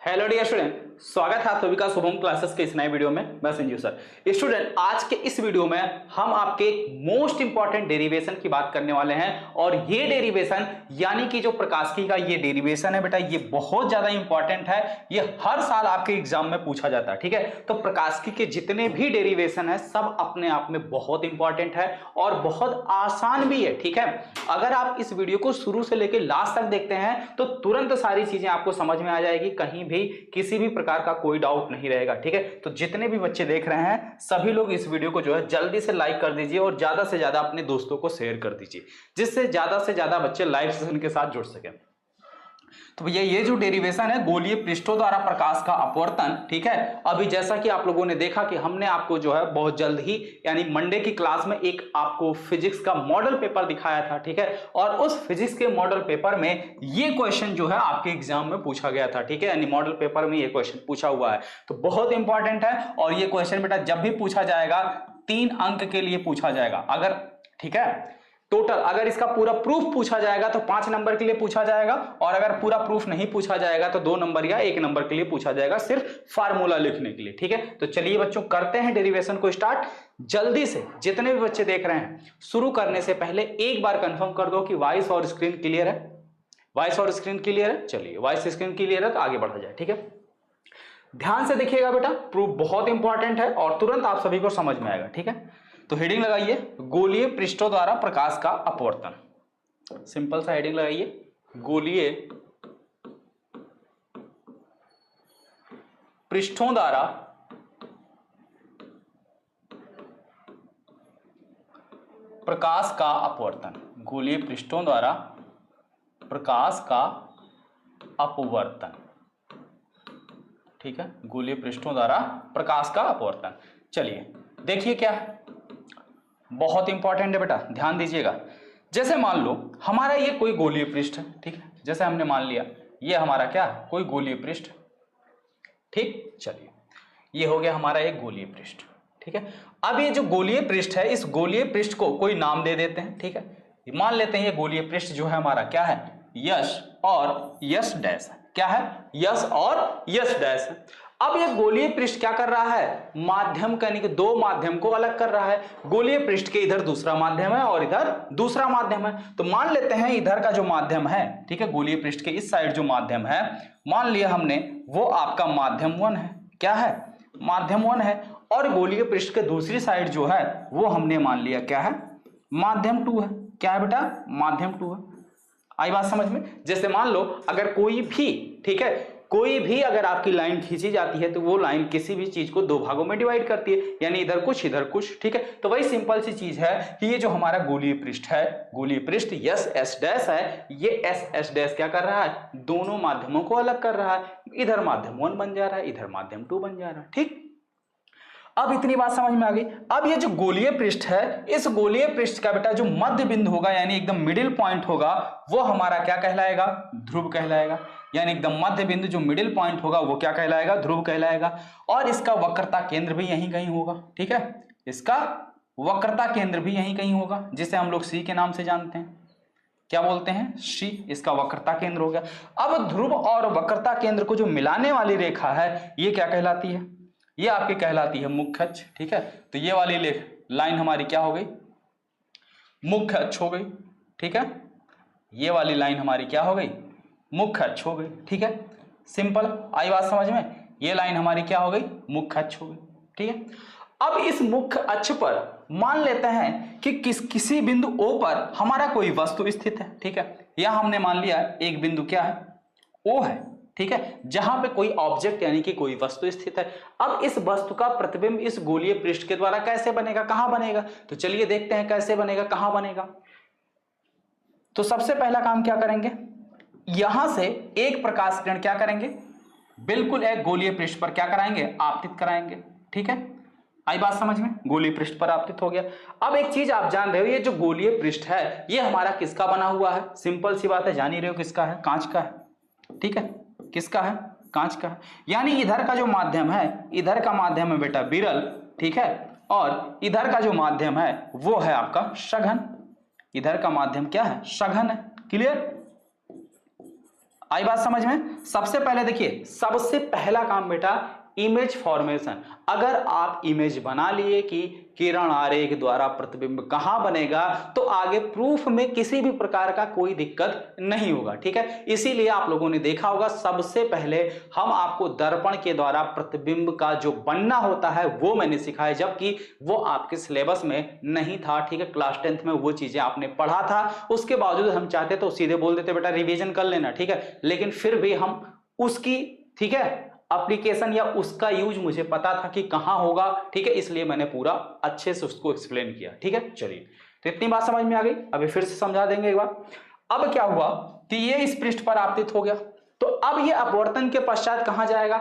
Hello dear student, स्वागत है आप सभी का शुभम क्लासेस के इस नए वीडियो में। मैं संजीव सर। स्टूडेंट, आज के इस वीडियो में हम आपके मोस्ट इंपॉर्टेंट डेरिवेशन की बात करने वाले हैं और ये डेरिवेशन यानी कि जो प्रकाशिकी का ये डेरिवेशन है बेटा, ये बहुत ज्यादा इंपॉर्टेंट है। ये हर साल आपके एग्जाम में पूछा जाता है। ठीक है, तो प्रकाशिकी के जितने भी डेरिवेशन है सब अपने आप में बहुत इंपॉर्टेंट है और बहुत आसान भी है। ठीक है, अगर आप इस वीडियो को शुरू से लेकर लास्ट तक देखते हैं तो तुरंत सारी चीजें आपको समझ में आ जाएगी, कहीं भी किसी भी प्रकार का कोई डाउट नहीं रहेगा। ठीक है, तो जितने भी बच्चे देख रहे हैं सभी लोग इस वीडियो को जो है जल्दी से लाइक कर दीजिए और ज्यादा से ज्यादा अपने दोस्तों को शेयर कर दीजिए, जिससे ज्यादा से ज्यादा बच्चे लाइव सेशन के साथ जुड़ सके। तो भैया ये जो डेरिवेशन है गोलीय पृष्ठों द्वारा प्रकाश का अपवर्तन, ठीक है, अभी जैसा कि आप लोगों ने देखा कि हमने आपको जो है बहुत जल्द ही यानी मंडे की क्लास में एक आपको फिजिक्स का मॉडल पेपर दिखाया था। ठीक है, और उस फिजिक्स के मॉडल पेपर में ये क्वेश्चन जो है आपके एग्जाम में पूछा गया था। ठीक है, यानी मॉडल पेपर में ये क्वेश्चन पूछा हुआ है, तो बहुत इंपॉर्टेंट है। और ये क्वेश्चन बेटा जब भी पूछा जाएगा 3 अंक के लिए पूछा जाएगा। अगर ठीक है टोटल अगर इसका पूरा प्रूफ पूछा जाएगा तो 5 नंबर के लिए पूछा जाएगा, और अगर पूरा प्रूफ नहीं पूछा जाएगा तो 2 नंबर या 1 नंबर के लिए पूछा जाएगा, सिर्फ फार्मूला लिखने के लिए। ठीक है, तो चलिए बच्चों करते हैं डेरिवेशन को स्टार्ट जल्दी से। जितने भी बच्चे देख रहे हैं, शुरू करने से पहले एक बार कंफर्म कर दो कि वॉइस और स्क्रीन क्लियर है। वॉइस और स्क्रीन क्लियर है? चलिए, वॉइस स्क्रीन क्लियर है तो आगे बढ़ा जाए। ठीक है, ध्यान से देखिएगा बेटा, प्रूफ बहुत इंपॉर्टेंट है और तुरंत आप सभी को समझ में आएगा। ठीक है, तो हेडिंग लगाइए गोलीय पृष्ठों द्वारा प्रकाश का अपवर्तन। सिंपल सा हेडिंग लगाइए, गोलीय पृष्ठों द्वारा प्रकाश का अपवर्तन। गोलीय पृष्ठों द्वारा प्रकाश का अपवर्तन। ठीक है, गोलीय पृष्ठों द्वारा प्रकाश का अपवर्तन। चलिए देखिए क्या है, बहुत इंपॉर्टेंट है बेटा, ध्यान दीजिएगा। जैसे मान लो हमारा ये कोई गोलीय पृष्ठ है। ठीक है, जैसे हमने मान लिया ये हमारा क्या है, कोई गोलीय पृष्ठ। ठीक, चलिए ये हो गया हमारा एक गोलीय पृष्ठ। ठीक है, अब ये जो गोलीय पृष्ठ है इस गोलीय पृष्ठ को कोई नाम दे देते हैं। ठीक है, मान लेते हैं ये गोलीय पृष्ठ जो है हमारा क्या है, यश और यश डैश है। क्या है? यश और यश डैश है। अब ये गोलीय पृष्ठ क्या कर रहा है, माध्यम यानी कि 2 माध्यम को अलग कर रहा है। गोलीय पृष्ठ के इधर दूसरा माध्यम है और इधर दूसरा माध्यम है। तो मान लेते हैं इधर का जो माध्यम है, ठीक है, गोलीय पृष्ठ के इस साइड जो माध्यम है मान लिया हमने, वो आपका माध्यम 1 है। क्या है? माध्यम 1 है। और गोलीय पृष्ठ के दूसरी साइड जो है वो हमने मान लिया क्या है, माध्यम 2 है। क्या है बेटा? माध्यम 2 है। आई बात समझ में? जैसे मान लो अगर कोई भी, ठीक है, कोई भी अगर आपकी लाइन खींची जाती है तो वो लाइन किसी भी चीज को 2 भागों में डिवाइड करती है, यानी इधर कुछ इधर कुछ। ठीक है, तो वही सिंपल सी चीज है कि ये जो हमारा गोलीय पृष्ठ है, गोलीय पृष्ठ यस एस डैश है, ये एस एस डैश क्या कर रहा है, दोनों माध्यमों को अलग कर रहा है। इधर माध्यम 1 बन जा रहा है, इधर माध्यम 2 बन जा रहा है। ठीक, अब इतनी बात समझ में आ गई। अब ये जो गोलीय पृष्ठ है, इस गोलीय पृष्ठ का बेटा जो मध्य बिंदु होगा यानी एकदम मिडिल पॉइंट होगा, वो हमारा क्या कहलाएगा, ध्रुव कहलाएगा। यानी एकदम मध्य बिंदु जो मिडिल पॉइंट होगा वो क्या कहलाएगा, ध्रुव कहलाएगा। और इसका वक्रता केंद्र भी यहीं कहीं होगा। ठीक है, इसका वक्रता केंद्र भी यहीं कहीं होगा, जिसे हम लोग सी के नाम से जानते हैं। क्या बोलते हैं? सी। इसका वक्रता केंद्र हो गया। अब ध्रुव और वक्रता केंद्र को जो मिलाने वाली रेखा है ये क्या कहलाती है, ये आपकी कहलाती है मुख्य अक्ष। ठीक है, तो ये वाली लाइन हमारी क्या हो गई, मुख्य अक्ष हो गई। ठीक है, ये वाली लाइन हमारी क्या हो गई, मुख्य अक्ष हो गई। ठीक है, सिंपल। आई बात समझ में? ये लाइन हमारी क्या हो गई, मुख्य अक्ष हो गई। ठीक है, अब इस मुख्य अक्ष पर मान लेते हैं कि किसी बिंदु O पर हमारा कोई वस्तु स्थित है। ठीक है, यह हमने मान लिया एक बिंदु क्या है, O है। ठीक है, जहां पे कोई ऑब्जेक्ट यानी कि कोई वस्तु स्थित है। अब इस वस्तु का प्रतिबिंब इस गोलीय पृष्ठ के द्वारा कैसे बनेगा, कहां बनेगा, तो चलिए देखते हैं कैसे बनेगा, कहां बनेगा। तो सबसे पहला काम क्या करेंगे, यहां से एक प्रकाश किरण क्या करेंगे, बिल्कुल एक गोलीय पृष्ठ पर क्या कराएंगे, आपतित कराएंगे। ठीक है, आई बात समझ में? गोलीय पृष्ठ पर आपतित हो गया। अब एक चीज आप जान रहे हो, ये जो गोलीय पृष्ठ है ये हमारा किसका बना हुआ है, सिंपल सी बात है, जान ही रहे हो किसका है, कांच का है। ठीक है, किसका है, कांच का है। यानी इधर का जो माध्यम है, इधर का माध्यम है बेटा विरल। ठीक है, और इधर का जो माध्यम है वो है आपका सघन। इधर का माध्यम क्या है, सघन है। क्लियर? आई बात समझ में? सबसे पहले देखिए, सबसे पहला काम बेटा इमेज फॉर्मेशन। अगर आप इमेज बना लिए कि किरण आरेख द्वारा प्रतिबिंब कहां बनेगा, तो आगे प्रूफ में किसी भी प्रकार का कोई दिक्कत नहीं होगा, ठीक है। इसीलिए आप लोगों ने देखा होगा, सबसे पहले हम आपको दर्पण के द्वारा प्रतिबिंब का जो बनना होता है वो मैंने सिखाया, जबकि वो आपके सिलेबस में नहीं था, ठीक है। क्लास 10th में वो चीजें आपने पढ़ा था, उसके बावजूद हम चाहते तो सीधे बोल देते बेटा रिवीजन कर लेना, ठीक है। लेकिन फिर भी हम उसकी, ठीक है, एप्लीकेशन या उसका यूज मुझे पता था कि कहां होगा, ठीक है, इसलिए मैंने पूरा अच्छे से उसको एक्सप्लेन किया, ठीक है। चलिए, तो इतनी बात समझ में आ गई। अभी फिर से समझा देंगे एक बार। अब क्या हुआ कि ये इस पृष्ठ पर आपतित हो गया, तो अब ये अपवर्तन के पश्चात कहां जाएगा?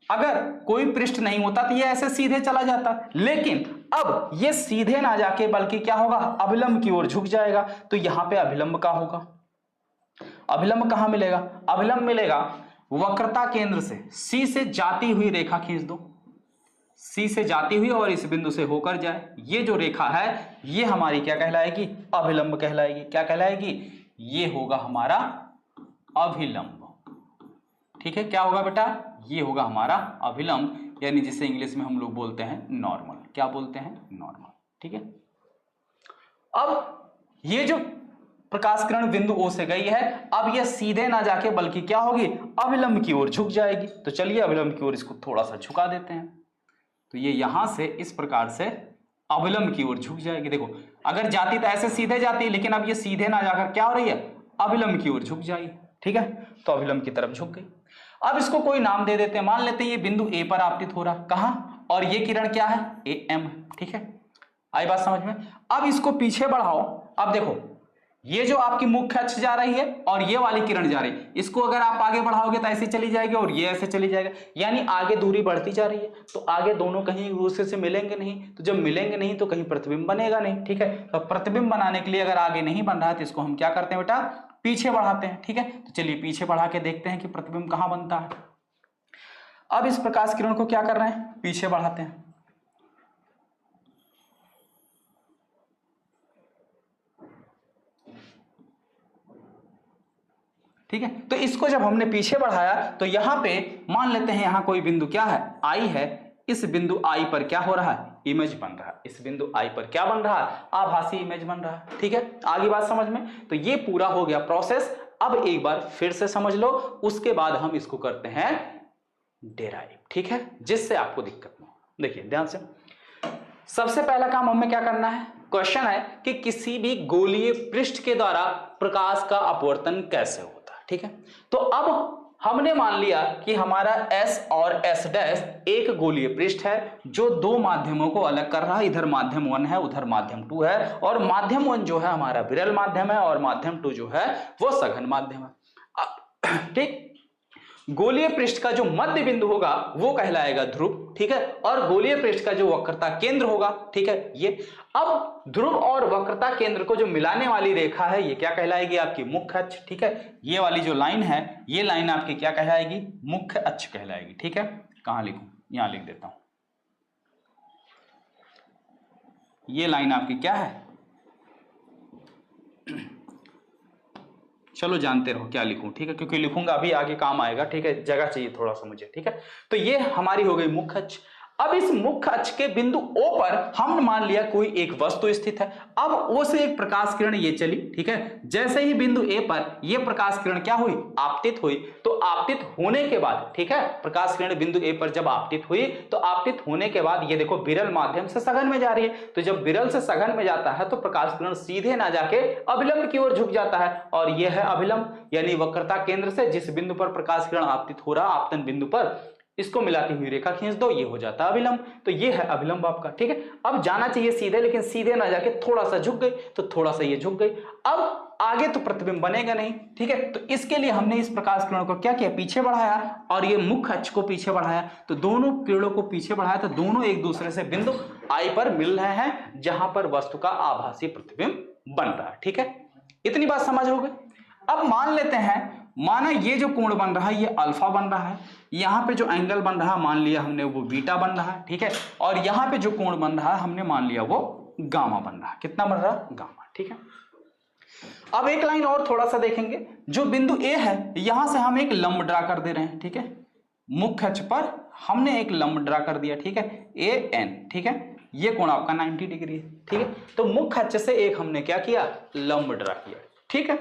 अगर कोई पृष्ठ नहीं होता तो ये ऐसे सीधे चला जाता, लेकिन अब ये सीधे ना जाके बल्कि क्या होगा, अभिलंब की ओर झुक जाएगा। तो यहां पे अभिलंब का होगा। अभिलंब कहां मिलेगा? अभिलंब मिलेगा वक्रता केंद्र से, सी से जाती हुई रेखा खींच दो, सी से जाती हुई और इस बिंदु से होकर जाए। ये जो रेखा है ये हमारी क्या कहलाएगी? अभिलंब कहलाएगी। क्या कहलाएगी? ये होगा हमारा अभिलंब, ठीक है। क्या होगा बेटा? ये होगा हमारा अभिलंब, यानी जिसे इंग्लिश में हम लोग बोलते हैं नॉर्मल। क्या बोलते हैं? नॉर्मल, ठीक है। अब ये जो प्रकाश किरण बिंदु O से गई है, अब यह सीधे ना जाके बल्कि क्या होगी, अभिलंब की ओर झुक जाएगी। तो चलिए अभिलंब की ओर इसको थोड़ा सा झुका देते हैं, तो ये यहां से इस प्रकार से अभिलंब की ओर झुक जाएगी। देखो, अगर जाती तो ऐसे सीधे जाती, लेकिन अब ये सीधे ना जाकर क्या हो रही है, अभिलंब की ओर झुक जाएगी, ठीक है। तो अभिलंब की तरफ झुक गई। अब इसको कोई नाम दे देते हैं, मान लेते हैं ये बिंदु A पर आपतित हो रहा, कहां, और ये किरण क्या है, AM, ठीक है। आई बात समझ में? अब इसको पीछे बढ़ाओ। अब देखो, ये जो आपकी मुख्य अक्ष जा रही है और ये वाली किरण जा रही है, इसको अगर आप आगे बढ़ाओगे तो ऐसे चली जाएगी और ये ऐसे चली जाएगा, यानी आगे दूरी बढ़ती जा रही है। तो आगे दोनों कहीं एक दूसरे से मिलेंगे नहीं, तो जब मिलेंगे नहीं तो कहीं प्रतिबिंब बनेगा नहीं, ठीक है। तो प्रतिबिंब बनाने के लिए अगर आगे नहीं बन रहा है तो इसको हम क्या करते हैं बेटा, पीछे बढ़ाते हैं, ठीक है। तो चलिए पीछे बढ़ा के देखते हैं कि प्रतिबिंब कहां बनता है। अब इस प्रकाश किरण को क्या कर रहे हैं, पीछे बढ़ाते हैं। ठीक है, तो इसको जब हमने पीछे बढ़ाया तो यहां पे मान लेते हैं यहां कोई बिंदु क्या है, आई है। इस बिंदु आई पर क्या हो रहा है, इमेज बन रहा है। इस बिंदु आई पर क्या बन रहा है, आभासी इमेज बन रहा है, ठीक है। आगे बात समझ में? तो ये पूरा हो गया प्रोसेस। अब एक बार फिर से समझ लो, उसके बाद हम इसको करते हैं डेराइव, ठीक है, जिससे आपको दिक्कत ना हो। देखिए ध्यान से, सबसे पहला काम हमें क्या करना है, क्वेश्चन है कि किसी भी गोलीय पृष्ठ के द्वारा प्रकाश का अपवर्तन कैसे होता है, ठीक है। तो अब हमने मान लिया कि हमारा S और S डैश एक गोलीय पृष्ठ है जो दो माध्यमों को अलग कर रहा है। इधर माध्यम 1 है, उधर माध्यम 2 है, और माध्यम 1 जो है हमारा विरल माध्यम है और माध्यम 2 जो है वो सघन माध्यम है, ठीक। गोलीय पृष्ठ का जो मध्य बिंदु होगा वो कहलाएगा ध्रुव, ठीक है, और गोलीय पृष्ठ का जो वक्रता केंद्र होगा, ठीक है, ये। अब ध्रुव और वक्रता केंद्र को जो मिलाने वाली रेखा है ये क्या कहलाएगी, आपकी मुख्य अक्ष, ठीक है। ये वाली जो लाइन है ये लाइन आपकी क्या कहलाएगी, मुख्य अक्ष कहलाएगी, ठीक है। कहां लिखूं, यहां लिख देता हूं। ये लाइन आपकी क्या है, चलो जानते रहो क्या लिखूं, ठीक है, क्योंकि लिखूंगा अभी आगे काम आएगा, ठीक है, जगह चाहिए थोड़ा सा मुझे, ठीक है। तो ये हमारी हो गई मुख्य अक्ष। अब इस मुख्य अक्ष के बिंदु O पर हमने मान लिया कोई एक वस्तु स्थित है। अब O से एक प्रकाश किरण ये चली, ठीक है। जैसे ही बिंदु A पर ये प्रकाश किरण क्या हुई, आपतित हुई, तो आपतित होने के बाद, ठीक है, प्रकाश किरण बिंदु A पर जब आपतित हुई तो आपतित होने के बाद ये देखो विरल माध्यम से सघन में जा रही है। तो जब विरल से सघन में जाता है तो प्रकाश किरण सीधे ना जाके अभिलंब की ओर झुक जाता है, और यह है अभिलंब, यानी वक्रता केंद्र से जिस बिंदु पर प्रकाश किरण आपतित हो रहा, आपतन बिंदु पर इसको मिलाती हुई रेखा खींच दो, ये हो जाता है अभिलंब। तो ये है अभिलंब आपका, ठीक है। अब जाना चाहिए सीधे, लेकिन सीधे ना जाके थोड़ा सा झुक गई, तो थोड़ा सा ये झुक गई। अब आगे तो प्रतिबिंब बनेगा नहीं, ठीक है। तो इसके लिए हमने इस प्रकाश किरण को क्या किया, पीछे बढ़ाया, और ये मुख्य अक्ष को पीछे बढ़ाया। तो दोनों किरणों को पीछे बढ़ाया तो दोनों एक दूसरे से बिंदु आई पर मिल रहे हैं, जहां पर वस्तु का आभासी प्रतिबिंब बन रहा है, ठीक है। इतनी बात समझ हो गई। अब मान लेते हैं, माना ये जो कोण बन रहा है ये अल्फा बन रहा है, यहां पे जो एंगल बन रहा है मान लिया हमने वो बीटा बन रहा है, ठीक है, और यहां पे जो कोण बन रहा है हमने मान लिया वो गामा बन रहा है। कितना बन रहा है, गामा, ठीक है। अब एक लाइन और थोड़ा सा देखेंगे, जो बिंदु ए है यहां से हम एक लंब ड्रा कर दे रहे हैं, ठीक है, मुख्य अक्ष पर हमने एक लंब ड्रा कर दिया, ठीक है, ए एन, ठीक है, ये कोण आपका 90 डिग्री है, ठीक है। तो मुख्य अक्ष से एक हमने क्या किया, लंब ड्रा किया, ठीक है।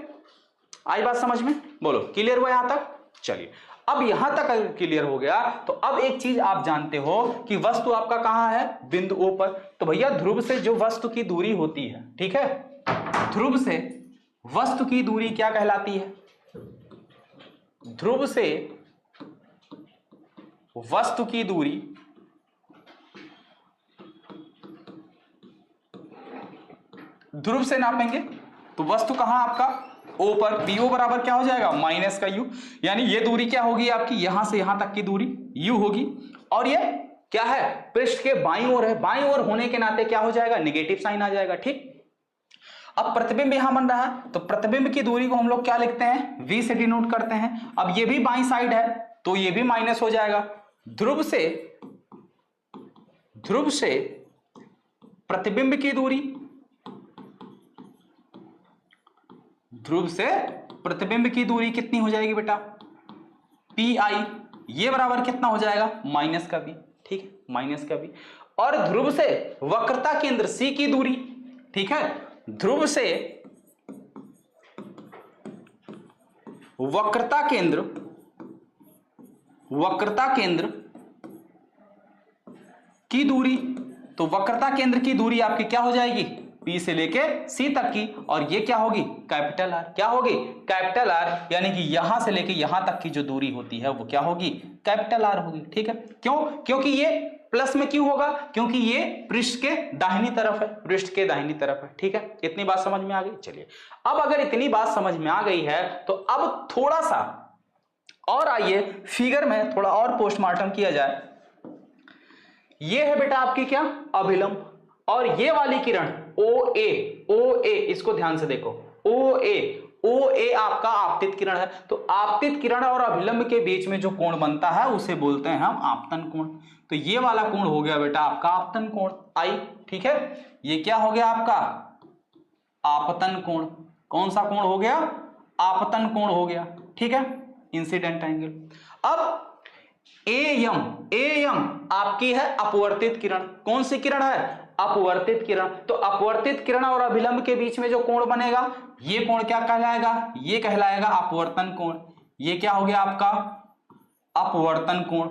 आई बात समझ में, बोलो क्लियर हुआ यहां तक? चलिए, अब यहां तक अगर क्लियर हो गया तो अब एक चीज आप जानते हो कि वस्तु आपका कहां है, बिंदु ओ पर। तो भैया ध्रुव से जो वस्तु की दूरी होती है, ठीक है, ध्रुव से वस्तु की दूरी क्या कहलाती है? ध्रुव से वस्तु की दूरी ध्रुव से नापेंगे तो वस्तु कहां आपका, ओ पर। पीओ बराबर क्या हो जाएगा, माइनस का यू, यानी ये दूरी क्या होगी आपकी, यहां से यहां तक की दूरी यू होगी, और ये क्या है, पृष्ठ के बाईं ओर है, बाईं ओर होने के नाते क्या हो जाएगा, नेगेटिव साइन आ जाएगा, ठीक। अब प्रतिबिंब यहां बन रहा है तो प्रतिबिंब की दूरी को हम लोग क्या लिखते हैं, v से डिनोट करते हैं। अब ये भी बाईं साइड है तो ये भी माइनस हो जाएगा। ध्रुव से प्रतिबिंब की दूरी, ध्रुव से प्रतिबिंब की दूरी कितनी हो जाएगी बेटा, पी आई, ये बराबर कितना हो जाएगा, माइनस का भी, ठीक है, माइनस का भी। और ध्रुव से वक्रता केंद्र सी की दूरी, ठीक है, ध्रुव से वक्रता केंद्र की दूरी, तो वक्रता केंद्र की दूरी आपकी क्या हो जाएगी, P से लेके C तक की, और ये क्या होगी, कैपिटल R, क्या होगी, कैपिटल R, यानी कि यहां से लेके यहां तक की जो दूरी होती है वो क्या होगी, कैपिटल R होगी, ठीक है। क्यों, क्योंकि ये प्लस में क्यों होगा, क्योंकि ये पृष्ठ के दाहिनी तरफ है, पृष्ठ के दाहिनी तरफ है, ठीक है। इतनी बात समझ में आ गई? चलिए, अब अगर इतनी बात समझ में आ गई है तो अब थोड़ा सा और आइए फिगर में थोड़ा और पोस्टमार्टम किया जाए। ये है बेटा आपकी क्या, अभिलंब, और ये वाली किरण ओ ए, इसको ध्यान से देखो, ओ ए आपका आपतित किरण है। तो आपतित किरण और अभिलंब के बीच में जो कोण बनता है उसे बोलते हैं हम आपतन कोण। तो ये वाला कोण हो गया बेटा आपका आपतन कोण आई, ठीक है। ये क्या हो गया आपका, आपतन कोण। कौन सा कोण हो गया, आपतन कोण हो गया, ठीक है, इंसिडेंट एंगल। अब एयम आपकी है अपवर्तित किरण। कौन सी किरण है, अपवर्तित किरण। तो अपवर्तित किरण और अभिलंब के बीच में जो कोण बनेगा ये कोण क्या कहलाएगा, ये कहलाएगा अपवर्तन कोण। ये क्या हो गया आपका, अपवर्तन कोण,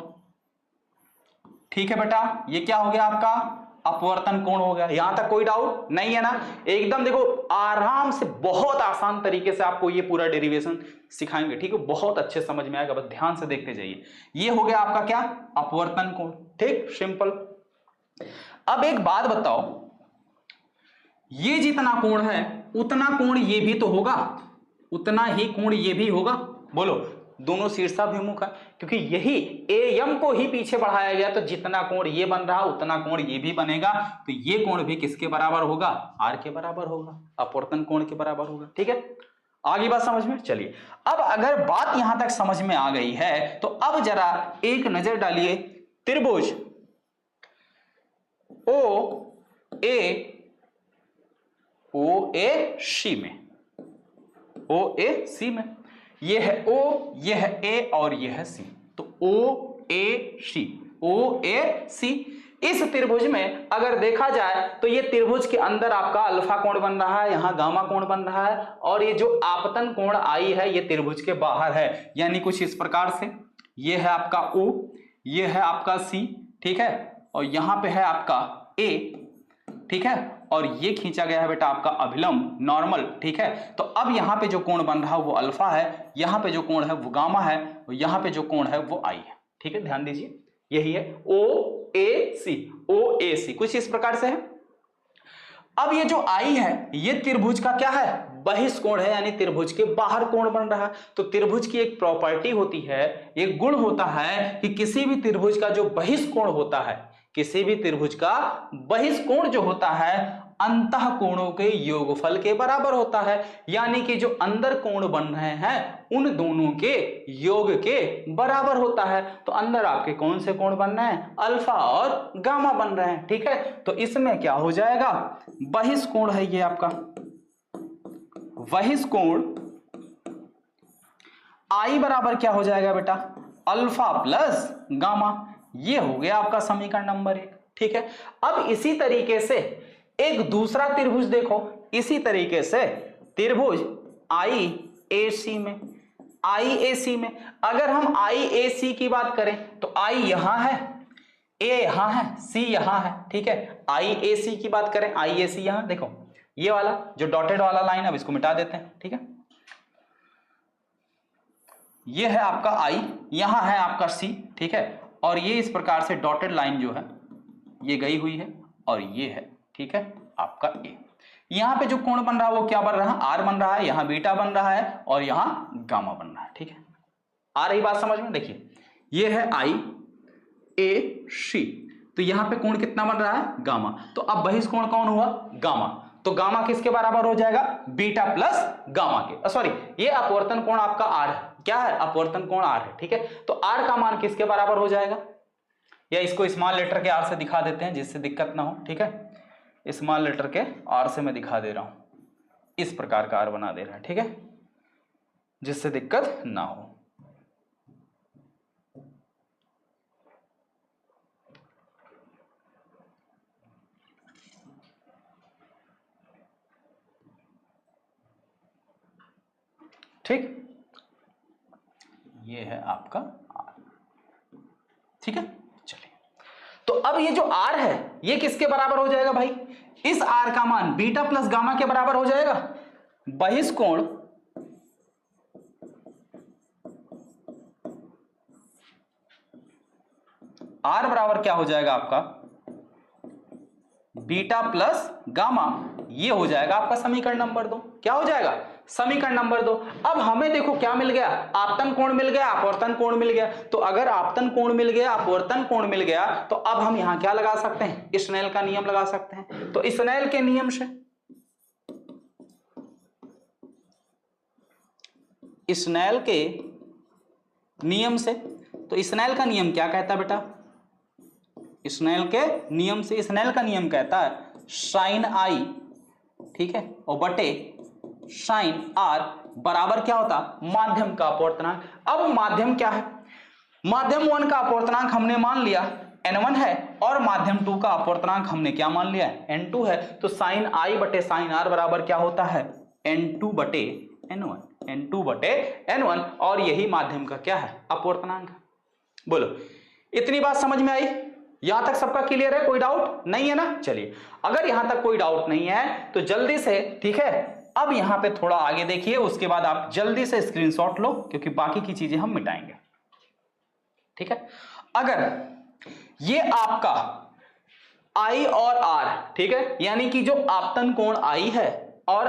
ठीक है बेटा, ये क्या हो गया आपका, अपवर्तन कोण हो गया। यहां तक कोई डाउट नहीं है ना, एकदम देखो आराम से, बहुत आसान तरीके से आपको ये पूरा डेरिवेशन सिखाएंगे, ठीक है, बहुत अच्छे समझ में आएगा, बस ध्यान से देखते जाइए। ये हो गया आपका क्या, अपवर्तन कोण, ठीक, सिंपल। अब एक बात बताओ, ये जितना कोण है उतना कोण ये भी तो होगा, उतना ही कोण ये भी होगा, बोलो। दोनों शीर्षाभिमुख है, क्योंकि यही एयम को ही पीछे बढ़ाया गया, तो जितना कोण ये बन रहा उतना कोण ये भी बनेगा। तो ये कोण भी किसके बराबर होगा, आर के बराबर होगा, अपवर्तन कोण के बराबर होगा, ठीक है। आगे बात समझ में। चलिए, अब अगर बात यहां तक समझ में आ गई है तो अब जरा एक नजर डालिए त्रिभुज ओ ए सी में, ओ ए सी में, ये है O, ये है A और ये है C। तो O A C इस त्रिभुज में अगर देखा जाए तो ये त्रिभुज के अंदर आपका अल्फा कोण बन रहा है, यहाँ गामा कोण बन रहा है, और ये जो आपतन कोण आई है ये त्रिभुज के बाहर है, यानी कुछ इस प्रकार से। ये है आपका O, ये है आपका C, ठीक है, और यहाँ पे है आपका A, ठीक है, और ये खींचा गया है बेटा आपका अभिलंब नॉर्मल, ठीक है। तो अब यहाँ पे जो कोण बन रहा है वो अल्फा है, यहाँ पे जो कोण है वो गामा है, और यहाँ पे जो कोण है वो आई है, ठीक है, ध्यान दीजिए। यही है ओ ए सी, कुछ इस प्रकार से है। अब ये जो आई है ये त्रिभुज का क्या है, बहिष्कोण है, यानी त्रिभुज के बाहर कोण बन रहा है। तो त्रिभुज की एक प्रॉपर्टी होती है, एक गुण होता है कि किसी भी त्रिभुज का जो बहिष्कोण होता है, किसी भी त्रिभुज का बहिष्कोण जो होता है अंतः कोणों के योगफल के बराबर होता है, यानी कि जो अंदर कोण बन रहे हैं उन दोनों के योग के बराबर होता है। तो अंदर आपके कौन से कोण बन रहे हैं, अल्फा और गामा बन रहे हैं, ठीक है। तो इसमें क्या हो जाएगा, बहिष्कोण है ये आपका, बहिष्कोण आई बराबर क्या हो जाएगा बेटा, अल्फा प्लस गामा। ये हो गया आपका समीकरण नंबर 1। ठीक है, अब इसी तरीके से एक दूसरा त्रिभुज देखो, इसी तरीके से त्रिभुज IAC में, IAC में अगर हम IAC की बात करें तो I यहां है, A यहां है, C यहां है। ठीक है, IAC की बात करें, IAC यहां देखो, ये वाला जो डॉटेड वाला लाइन, अब इसको मिटा देते हैं। ठीक है, ये है आपका I, यहां है आपका C। ठीक है, और ये इस प्रकार से डॉटेड लाइन जो है ये गई हुई है, और ये है ठीक है आपका A। यहां पे जो कोण बन रहा है वो क्या बन रहा है, R बन रहा है, यहां बीटा बन रहा है और यहां गामा बन रहा है। ठीक है, आ रही बात समझ में? देखिए ये है IAC, तो यहां पे कोण कितना बन रहा है, गामा। तो अब बहिष्कोण कौन हुआ, गामा। तो गामा किसके बराबर हो जाएगा, बीटा प्लस गामा के, सॉरी ये अपवर्तन कोण आपका R है, क्या है, अपवर्तन कोण R है। ठीक है, तो R का मान किसके बराबर हो जाएगा, या इसको स्मॉल लेटर के R से दिखा देते हैं जिससे दिक्कत ना हो। ठीक है, स्मॉल लेटर के R से मैं दिखा दे रहा हूं, इस प्रकार का R बना दे रहा है। ठीक है, जिससे दिक्कत ना हो। ठीक, ये है आपका R। ठीक है, चलिए, तो अब ये जो R है ये किसके बराबर हो जाएगा भाई, इस R का मान बीटा प्लस गामा के बराबर हो जाएगा। बहिष्कोण R बराबर क्या हो जाएगा आपका, बीटा प्लस गामा। ये हो जाएगा आपका समीकरण नंबर 2। क्या हो जाएगा, समीकरण नंबर 2। अब हमें देखो क्या मिल गया, आपतन कोण मिल गया, अपवर्तन कोण मिल गया। तो अगर आपतन कोण मिल गया, अपवर्तन कोण मिल गया, तो अब हम यहां क्या लगा सकते हैं, स्नेल का नियम लगा सकते हैं। तो स्नेल के नियम से, स्नेल के नियम से, तो स्नेल का नियम क्या कहता है बेटा, स्नेल के नियम से, स्नेल का नियम कहता है साइन I, ठीक है, और बटे साइन R बराबर क्या होता, माध्यम का अपवर्तनांक। अब माध्यम क्या है, माध्यम 1 का अपवर्तनांक हमने मान लिया n1 है, और माध्यम 2 का अपवर्तनांक हमने क्या मान लिया, n2 है। तो साइन I बटे साइन R बराबर क्या होता है, n2 बटे n1, n2 बटे n1, और यही माध्यम का क्या है, अपवर्तनांक। बोलो, इतनी बात समझ में आई, यहां तक सबका क्लियर है, कोई डाउट नहीं है ना। चलिए, अगर यहां तक कोई डाउट नहीं है तो जल्दी से, ठीक है, अब यहां पे थोड़ा आगे देखिए, उसके बाद आप जल्दी से स्क्रीनशॉट लो, क्योंकि बाकी की चीजें हम मिटाएंगे। ठीक है, अगर ये आपका I और R, ठीक है, यानी कि जो आपतन कोण I है और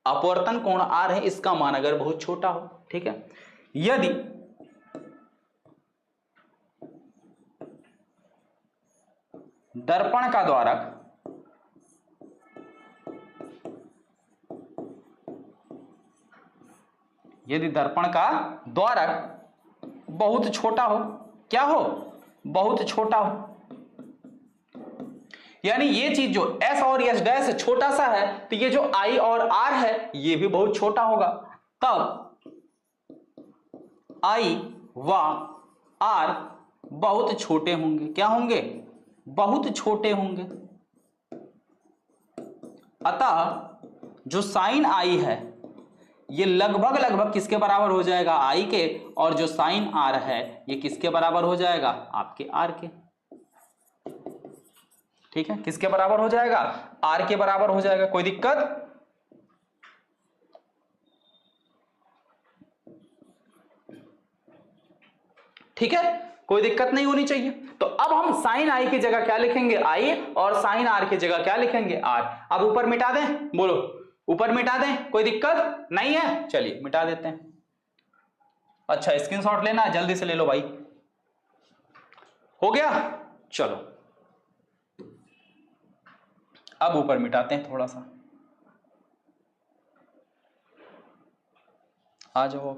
अपवर्तन कोण R है, इसका मान अगर बहुत छोटा हो, ठीक है, यदि दर्पण का द्वारक बहुत छोटा हो, क्या हो, बहुत छोटा हो, यानी ये चीज जो S और S डैश छोटा सा है, तो ये जो I और R है ये भी बहुत छोटा होगा, तब I व R बहुत छोटे होंगे। क्या होंगे, बहुत छोटे होंगे। अतः जो साइन I है ये लगभग किसके बराबर हो जाएगा, I के, और जो साइन R है ये किसके बराबर हो जाएगा, आपके R के। ठीक है, किसके बराबर हो जाएगा, R के बराबर हो जाएगा। कोई दिक्कत, ठीक है, कोई दिक्कत नहीं होनी चाहिए। तो अब हम साइन I की जगह क्या लिखेंगे, I, और साइन R की जगह क्या लिखेंगे, R। अब ऊपर मिटा दें, बोलो, ऊपर मिटा दें, कोई दिक्कत नहीं है, चलिए मिटा देते हैं। अच्छा, स्क्रीनशॉट लेना है, जल्दी से ले लो भाई। हो गया, चलो अब ऊपर मिटाते हैं, थोड़ा सा आ जाओ।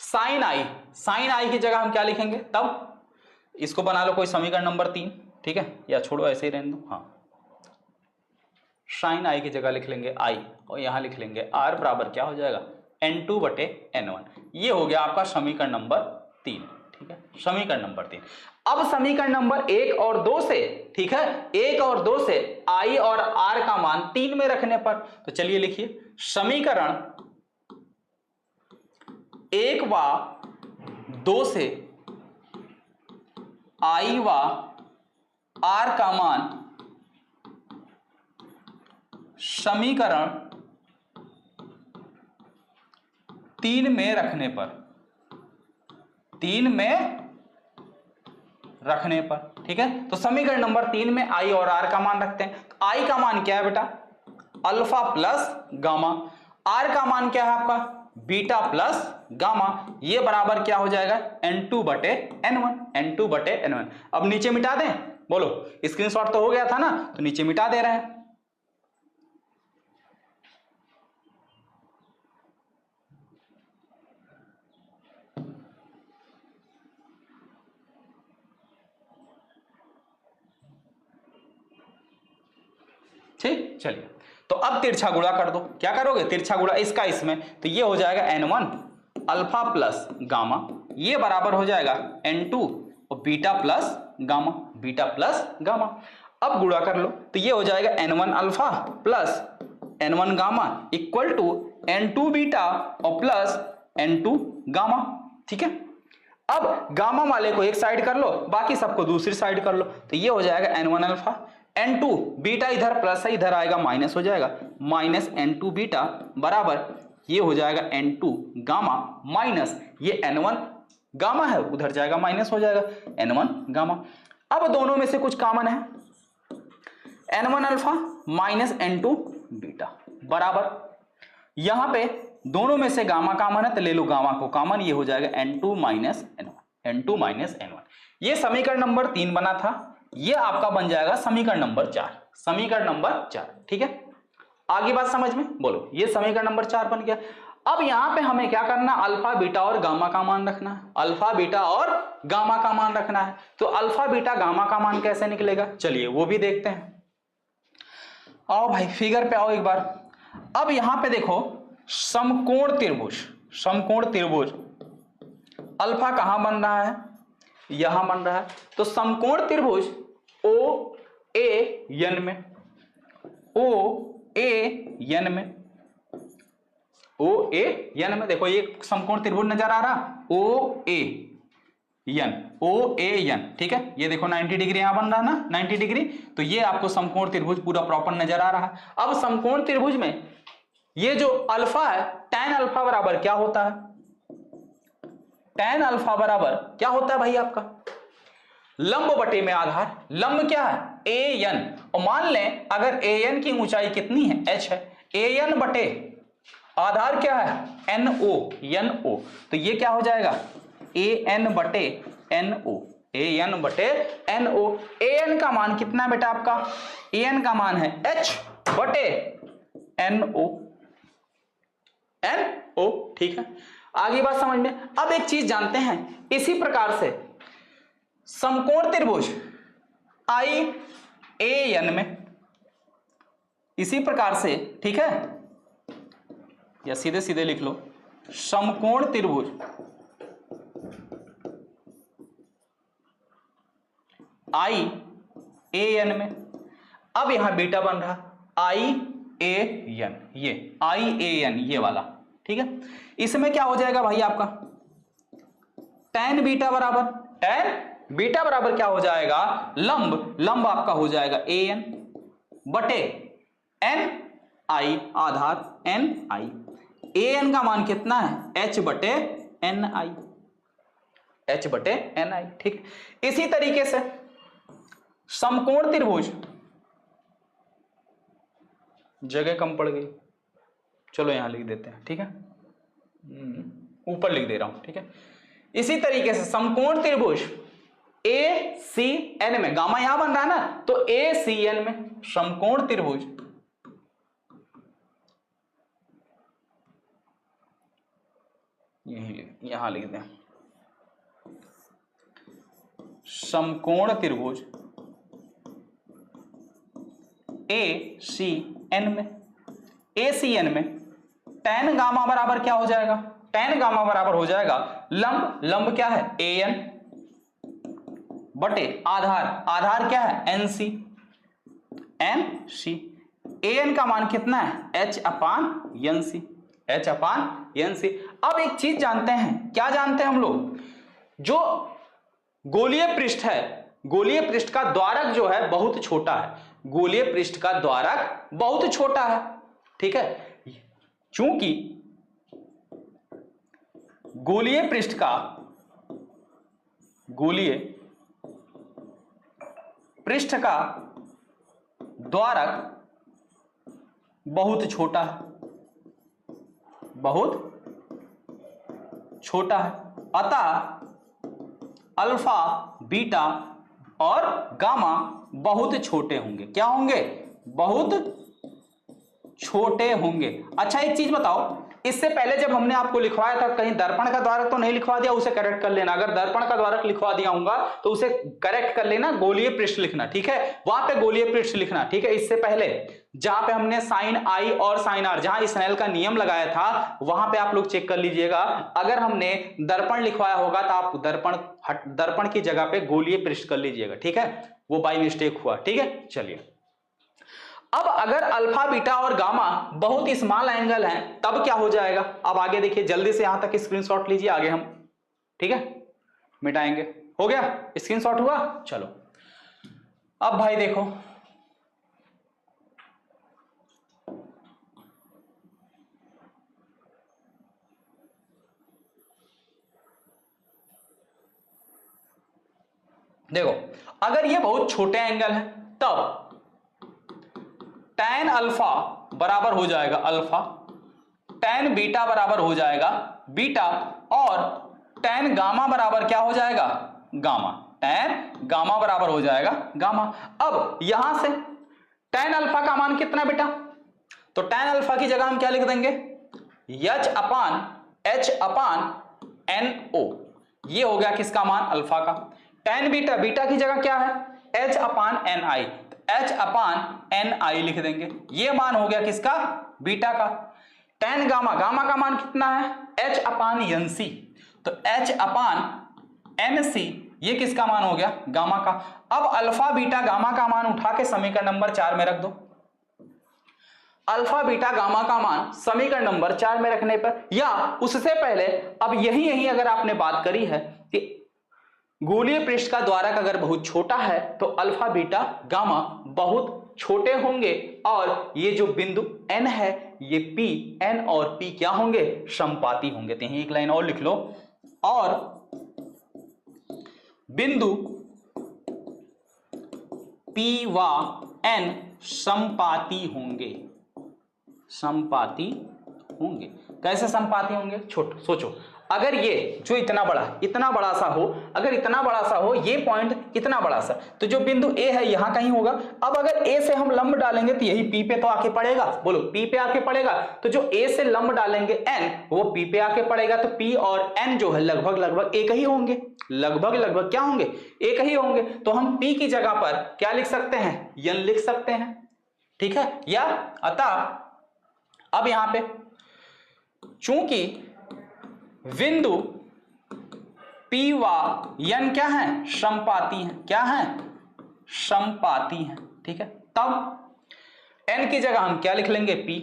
साइन I की जगह हम क्या लिखेंगे, तब इसको बना लो कोई समीकरण नंबर 3, ठीक है, या छोड़ो ऐसे ही रहने दो। हाँ, साइन आई की जगह लिख लेंगे आई और यहां लिख लेंगे आर बराबर क्या हो जाएगा N2/N1। ये हो गया आपका समीकरण नंबर 3, ठीक है, समीकरण नंबर 3। अब समीकरण नंबर 1 और 2 से, ठीक है, 1 और 2 से आई और आर का मान 3 में रखने पर, तो चलिए लिखिए समीकरण 1 व 2 से आई व आर का मान समीकरण 3 में रखने पर, 3 में रखने पर, ठीक है। तो समीकरण नंबर 3 में आई और आर का मान रखते हैं। तो आई का मान क्या है बेटा अल्फा प्लस गामा, आर का मान क्या है आपका बीटा प्लस गामा, ये बराबर क्या हो जाएगा N2/N1, N2/N1। अब नीचे मिटा दें, बोलो स्क्रीनशॉट तो हो गया था ना, तो नीचे मिटा दे रहे हैं। ठीक, चलिए तो अब तिरछा गुणा कर दो। क्या करोगे तिरछा गुणा इसका इसमें, तो ये हो जाएगा N1 अल्फा प्लस गामा, ये बराबर हो जाएगा N2 और beta plus gamma, beta plus gamma. अब गुणा कर लो तो ये हो जाएगा N1 alpha plus N1 gamma equal to N2 beta और प्लस N2 गामा, ठीक है। अब गामा वाले को एक साइड कर लो, बाकी सबको दूसरी साइड कर लो, तो ये हो जाएगा N1 अल्फा, N2 बीटा इधर प्लस है, इधर आएगा माइनस हो जाएगा, माइनस N2 बीटा बराबर ये हो जाएगा N2 गामा माइनस ये N1 गामा है, उधर जाएगा माइनस हो जाएगा N1 गामा। अब दोनों में से कुछ कॉमन है, N1 alpha minus N2 beta बराबर, यहां पे दोनों में से गामा कॉमन है तो ले लो गामा को कॉमन, ये हो जाएगा N2 minus N1, N2 minus N1। ये समीकरण नंबर 3 बना था, ये आपका बन जाएगा समीकरण नंबर 4, समीकरण नंबर 4, ठीक है। आगे बात समझ में, बोलो ये समीकरण नंबर 4 बन गया। अब यहां पे हमें क्या करना, अल्फा बीटा और गामा का मान रखना है, अल्फा बीटा और गामा का मान रखना है। तो अल्फा बीटा गामा का मान कैसे निकलेगा, चलिए वो भी देखते हैं। आओ भाई फिगर पे आओ एक बार। अब यहां पे देखो समकोण त्रिभुज, समकोण त्रिभुज अल्फा कहां बन रहा है, यहां बन रहा है। तो समकोण त्रिभुज ओ ए एन में, ओ ए एन में, ओ ए एन में देखो ये समकोण त्रिभुज नजर आ रहा, ओ A N, O A N, ठीक है। ये देखो 90 डिग्री यहां बन रहा है ना, 90 डिग्री, तो ये आपको समकोण त्रिभुज पूरा प्रॉपर नजर आ रहा है। अब समकोण त्रिभुज में ये जो अल्फा है, tan अल्फा बराबर क्या होता है, tan अल्फा बराबर क्या होता है भाई आपका लंब बटे में आधार, लंब क्या है ए एन, और मान लें अगर ए एन की ऊंचाई कितनी है h है, ए एन बटे आधार क्या है एन ओ, एन ओ, तो ये क्या हो जाएगा ए एन बटे एन ओ, ए एन बटे एन ओ। ए एन का मान कितना बेटा आपका, ए एन का मान है h बटे एन ओ, एन ओ, ठीक है। आगे बात समझ में। अब एक चीज जानते हैं, इसी प्रकार से समकोण त्रिभुज आई ए एन में, इसी प्रकार से, ठीक है, या सीधे सीधे लिख लो समकोण त्रिभुज आई ए एन में। अब यहां बीटा बन रहा आई ए एन, ये आई ए एन ये वाला, ठीक है। इसमें क्या हो जाएगा भाई आपका tan बीटा बराबर, tan बीटा बराबर क्या हो जाएगा लंब, लंब आपका हो जाएगा ए एन बटे N I Aadhaar N I, A N का मान कितना है h बटे एन आई, h बटे एन आई, ठीक। इसी तरीके से समकोण त्रिभुज, जगह कम पड़ गई, चलो यहां लिख देते हैं, ठीक है, ऊपर लिख दे रहा हूं, ठीक है। इसी तरीके से समकोण त्रिभुज ए सी एन में, गामा यहां बन रहा है ना, तो ए सी एन में समकोण त्रिभुज यहां लिख दें समकोण त्रिभुज ACN में, ACN में tan गामा बराबर क्या हो जाएगा, tan गामा बराबर हो जाएगा लंब, लंब क्या है AN बटे आधार, आधार क्या है NC, NC। AN का मान कितना है H/NC, H/NC। अब एक चीज जानते हैं, क्या जानते हैं हम लोग, जो गोलीय पृष्ठ है, गोलीय पृष्ठ का द्वारक जो है बहुत छोटा है, गोलीय पृष्ठ का द्वारक बहुत छोटा है, ठीक है। चूंकि गोलीय पृष्ठ का, गोलीय पृष्ठ का द्वारक बहुत छोटा है, बहुत छोटा है, अतः अल्फा बीटा और गामा बहुत छोटे होंगे, क्या होंगे, बहुत छोटे होंगे। अच्छा एक चीज बताओ, इससे पहले जब हमने आपको लिखवाया था कहीं दर्पण का द्वारक तो नहीं लिखवा दिया, उसे करेक्ट कर लेना, अगर दर्पण का द्वारक लिखवा दिया होगा तो उसे करेक्ट कर लेना, गोलीय पृष्ठ लिखना, ठीक है, वहां पे गोलीय पृष्ठ लिखना, ठीक है। इससे पहले जहां पे हमने साइन आई और साइन आर, जहां स्नेल का नियम लगाया था वहां पे आप लोग चेक कर लीजिएगा, अगर हमने दर्पण लिखवाया होगा तो आप दर्पण की जगह पे गोलीय पृष्ठ कर लीजिएगा, ठीक है, वो बाय मिस्टेक हुआ, ठीक है। चलिए अब अगर अल्फा बीटा और गामा बहुत स्मॉल एंगल हैं तब क्या हो जाएगा, अब आगे देखिए, जल्दी से यहां तक स्क्रीनशॉट लीजिए, आगे हम, ठीक है, मिटाएंगे। हो गया, स्क्रीनशॉट हुआ, चलो अब भाई देखो, देखो अगर ये बहुत छोटे एंगल हैं तब tan अल्फा बराबर हो जाएगा अल्फा, tan बीटा बराबर हो जाएगा बीटा, और tan गामा बराबर क्या हो जाएगा गामा, tan गामा बराबर हो जाएगा गामा। अब यहां से tan अल्फा का मान कितना बेटा, तो tan अल्फा की जगह हम क्या लिख देंगे H/NO, ये हो गया किसका मान अल्फा का। tan बीटा, बीटा की जगह क्या है H/NI, H/NI लिख देंगे, ये मान हो गया किसका बीटा का। tan गामा, गामा का मान कितना है H/NC, तो H/NC ये किसका मान हो गया गामा का। अब अल्फा बीटा गामा का मान उठा के समीकरण नंबर 4 में रख दो, अल्फा बीटा गामा का मान समीकरण नंबर 4 में रखने पर, या उससे पहले अब यही अगर आपने बात करी है कि गोलीय पृष्ठ का द्वारक अगर बहुत छोटा है तो अल्फा बीटा गामा बहुत छोटे होंगे, और ये जो बिंदु N है ये P, N और P क्या होंगे समपाती होंगे। तो यहीं एक लाइन और लिख लो, और बिंदु P व N समपाती होंगे, समपाती होंगे। कैसे समपाती होंगे, छोटो सोचो, अगर ये जो इतना बड़ा सा हो, अगर इतना बड़ा सा हो, ये पॉइंट इतना बड़ा सा, तो जो बिंदु A है यहां कहीं होगा। अब अगर A से हम लंब डालेंगे तो यही P पे तो आके पड़ेगा, बोलो P पे आके पड़ेगा, तो जो A से लंब डालेंगे N वो P पे आके पड़ेगा, तो P और N जो है लगभग एक ही होंगे, लगभग क्या होंगे एक ही होंगे। तो हम P की जगह पर क्या लिख सकते हैं N लिख सकते हैं, ठीक है। या अतः अब यहां पे चूंकि बिंदु P व N क्या है समपाती हैं, क्या है समपाती हैं, ठीक है। तब N की जगह हम क्या लिख लेंगे P,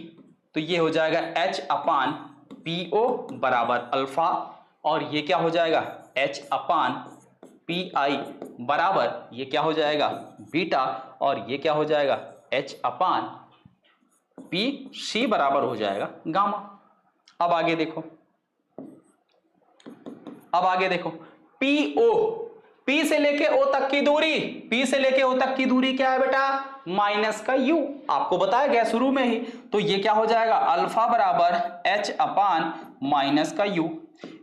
तो ये हो जाएगा H/PO बराबर अल्फा, और ये क्या हो जाएगा H/PI बराबर ये क्या हो जाएगा बीटा, और ये क्या हो जाएगा H/PC बराबर हो जाएगा गामा। अब आगे देखो, अब आगे देखो PO, P से लेके O तक की दूरी, P से लेके O तक की दूरी क्या है बेटा माइनस का U, आपको बताया गया शुरू में ही। तो ये क्या हो जाएगा अल्फा बराबर H/-U।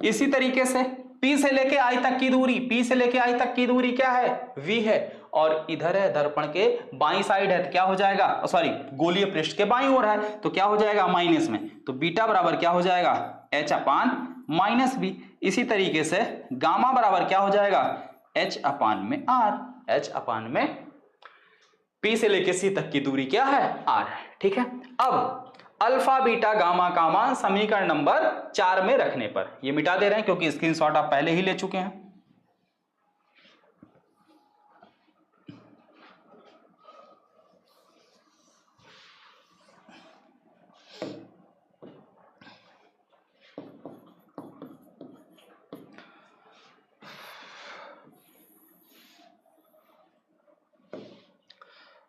इसी तरीके से P से लेके I तक की दूरी, P से लेके I तक की दूरी क्या है V है, और इधर है दर्पण के बाईं साइड है, तो क्या हो जाएगा सॉरी गोलीय पृष्ठ के बाईं ओर है, तो क्या हो जाएगा माइनस में, तो बीटा बराबर क्या हो जाएगा H/-B। इसी तरीके से गामा बराबर क्या हो जाएगा H अपान में R, H अपान में P से लेके C तक की दूरी क्या है, R है। ठीक है, अब अल्फा बीटा गामा का मान समीकरण नंबर 4 में रखने पर, ये मिटा दे रहे हैं क्योंकि स्क्रीनशॉट आप पहले ही ले चुके हैं।